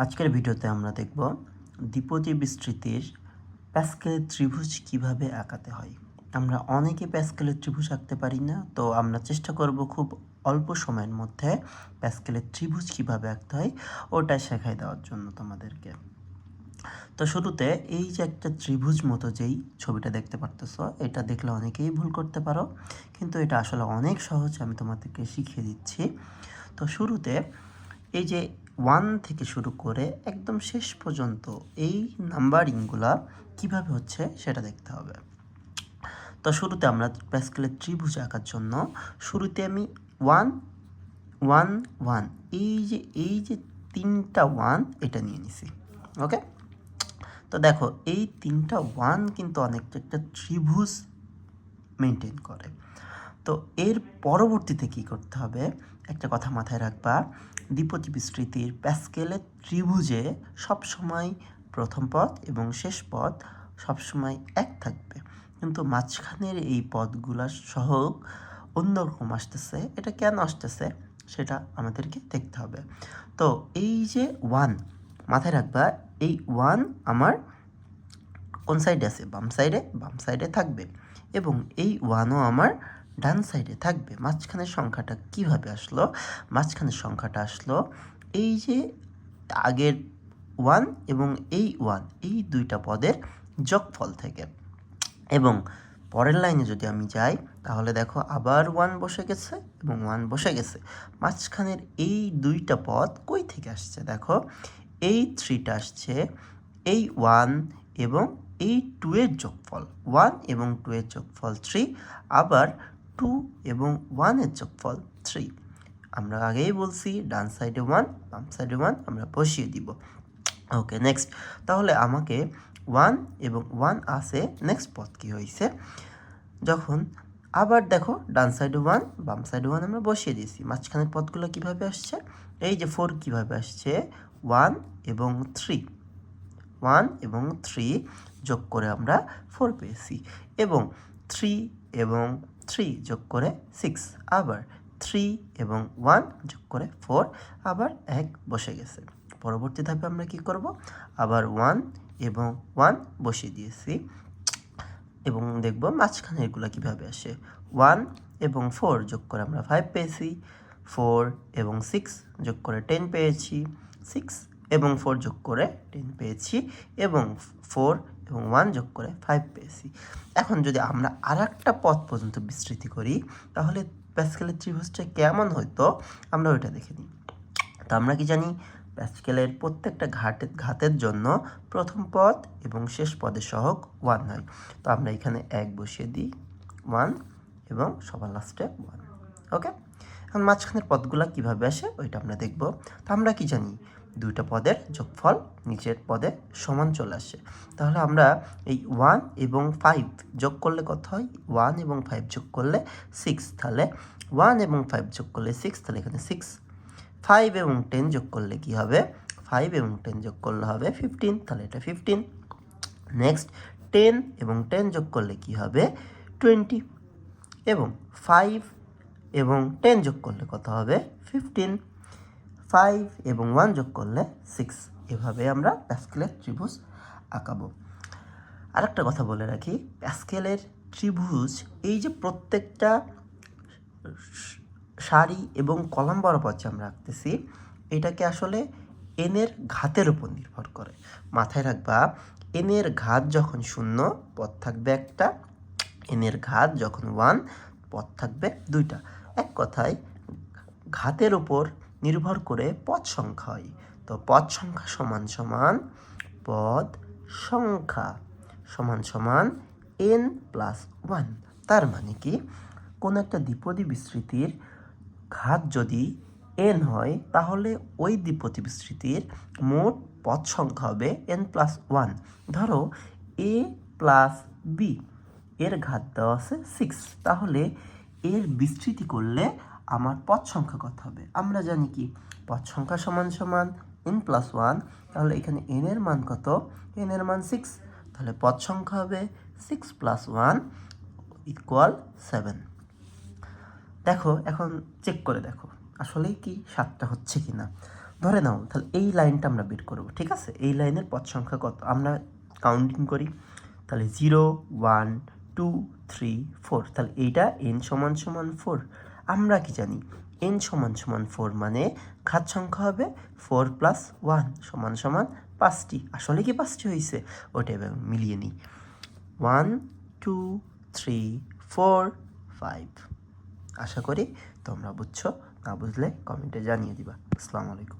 আজকের ভিডিওতে আমরা দেখব দ্বিপদী বিস্তৃতির প্যাসকেলের ত্রিভুজ কিভাবে আঁকাতে হয়। আমরা অনেকে প্যাসকেলের ত্রিভুজ আঁকতে পারি না, তো আমরা চেষ্টা করব খুব অল্প সময়ের মধ্যে প্যাসকেলের ত্রিভুজ কিভাবে আঁকতে হয় ওটা শেখাই দেওয়ার জন্য তোমাদেরকে। তো শুরুতে এই যে একটা ত্রিভুজ মতো যেই ছবিটা দেখতে পারতেছ, এটা দেখলে অনেকেই ভুল করতে পারো, কিন্তু এটা আসলে অনেক সহজ। আমি তোমাদেরকে শিখিয়ে দিচ্ছি। তো শুরুতে এই যে 1 থেকে শুরু করে একদম শেষ পর্যন্ত এই নাম্বারিংগুলা কিভাবে হচ্ছে সেটা দেখতে হবে। তো শুরুতে আমরা প্যাসকেলের ত্রিভুজ আঁকার জন্য শুরুতে আমি 1 1 1 এই যে 3টা 1 এটা নিয়ে নিছি। ওকে, তো দেখো এই 3টা 1 কিন্তু অনেকটা একটা ত্রিভুজ মেনটেন করে। তো এর পরবর্তীতে কি করতে হবে, একটা কথা মাথায় রাখবা, দ্বিপদী বিস্তৃতির প্যাসকেলের ত্রিভুজে সবসময় প্রথম পদ এবং শেষ পদ সবসময় এক থাকবে, কিন্তু মাঝখানের এই পদগুলা সহ অন্যরকম আসতেছে। এটা কেন আসতেছে সেটা আমাদেরকে দেখতে হবে। তো এই যে 1 মাথায় রাখবা, এই 1 আমার কোন সাইডে আছে, বাম সাইডে থাকবে, এবং এই 1ও আমার ডান সাইডে থাকবে। মাঝখানের সংখ্যাটা কিভাবে আসলো? মাঝখানের সংখ্যাটা আসলো এই যে আগের 1 এবং এই 1, এই দুইটা পদের যোগফল থেকে। এবং পরের লাইনে যদি আমি যাই তাহলে দেখো আবার 1 বসে গেছে এবং 1 বসে গেছে। মাঝখানের এই দুইটা পদ কই থেকে আসছে? দেখো এই 3টা আসছে এই 1 এবং এই 2 এর যোগফল, 1 এবং 2 এর যোগফল 3, আবার 2 এবং 1 এর যোগফল 3। আমরা আগেই বলছি ডান সাইডে 1 বাম সাইডে 1 আমরা বসিয়ে দিব। ওকে, নেক্সট। তাহলে আমাকে 1 এবং 1 আসে, নেক্সট পদ কি হয়েছে? যখন আবার দেখো ডান সাইডে 1 বাম সাইডে 1 আমরা বসিয়ে দিয়েছি, মাঝখানের পদগুলো কিভাবে আসছে? এই যে 4 কিভাবে আসছে? 1 এবং 3, 1 এবং 3 যোগ করে আমরা 4 পেয়েছি, এবং 3 এবং 3 যোগ করে 6, আবার 3 এবং 1 যোগ করে 4, আবার 1 বসে গেছে। পরবর্তী ধাপে আমরা কি করব? আবার 1 এবং 1 বসিয়ে দিয়েছি, এবং দেখব মাঝখানে এগুলো কীভাবে আসে। 1 এবং 4 যোগ করে আমরা 5 পেয়েছি, 4 এবং 6 যোগ করে 10 পেয়েছি, 6 এবং 4 যোগ করে 10 পেয়েছি, এবং 4 এবং 1 যোগ করে 5 পেয়েছি। এখন যদি আমরা আরেকটা পদ পর্যন্ত বিস্তৃতি করি তাহলে প্যাসকেলের ত্রিভুজটা কেমন হইতো আমরা ওইটা দেখে নিই। তো আমরা কি জানি, প্যাসকেলের প্রত্যেকটা ঘাতের জন্য প্রথম পদ এবং শেষ পদের সহগ 1 হয়। তো আমরা এখানে 1 বসিয়ে দিই, 1 এবং সবার লাস্টে 1। ওকে, এখন মাঝখানের পদগুলো কিভাবে আসে ওইটা আমরা দেখব। তো আমরা কি জানি, দুইটা পদের যোগফল নিচের পদে সমান চলে আসে। তাহলে আমরা এই 1 এবং 5 যোগ করলে কত হয়? 1 এবং 5 যোগ করলে 6, তাহলে 1 এবং 5 যোগ করলে 6, তাহলে এখানে 6। 5 এবং 10 যোগ করলে কি হবে? 5 এবং 10 যোগ করলে হবে 15, তাহলে এটা 15। নেক্সট 10 এবং 10 যোগ করলে কি হবে? 20, এবং 5 এবং 10 যোগ করলে কত হবে? 15। 5 এবং 1 যোগ করলে 6। এভাবে আমরা প্যাসকেলের ত্রিভুজ আঁকাবো। আরেকটা কথা বলে রাখি, প্যাসকেলের ত্রিভুজ এই যে প্রত্যেকটা সারি এবং কলাম বরাবর যে আমরা আঁকতেছি, এটাকে আসলে এনের ঘাতের উপর নির্ভর করে। মাথায় রাখবা, এনের ঘাত যখন 0 পদ থাকবে একটা, এনের ঘাত যখন 1 পদ থাকবে 2টা। এক কথায় ঘাতের উপর নির্ভর করে পদ সংখ্যা হয়। তো পদ সংখ্যা সমান সমান পদ সংখ্যা সমান সমান n+1। তার মানে কি, কোনো একটা দ্বিপদী বিস্তৃতির ঘাত যদি n হয় তাহলে ওই দ্বিপদী বিস্তৃতির মোট পদ সংখ্যা হবে n+1। ধরো a প্লাস b, এর ঘাত দেওয়া আছে 6, তাহলে এর বিস্তৃতি করলে আমার পদ সংখ্যা কত হবে? আমরা জানি কি, পদ সংখ্যা সমান সমান n+1, তাহলে এখানে n এর মান কত? n এর মান 6, তাহলে পদ সংখ্যা হবে 6 + 1 = 7। দেখো, এখন চেক করে দেখো আসলেই কি 7টা হচ্ছে কি না। ধরে নাও তাহলে এই লাইনটা আমরা বের করব, ঠিক আছে? এই লাইনের পদ সংখ্যা কত আমরা কাউন্টিং করি, তাহলে 0 1 2 3 4, তাহলে এইটা n সমান সমান 4। আমরা কি জানি n সমান সমান 4 মানে ঘাত সংখ্যা হবে 4 + 1 সমান সমান 5টি। আসলে কি 5টি হয়েছে? ওটা এবার মিলিয়ে নিই, 1 2 3 4 5। আশা করি তোমরা বুঝছো, না বুঝলে কমেন্টে জানিয়ে দিবা। আসসালামু আলাইকুম।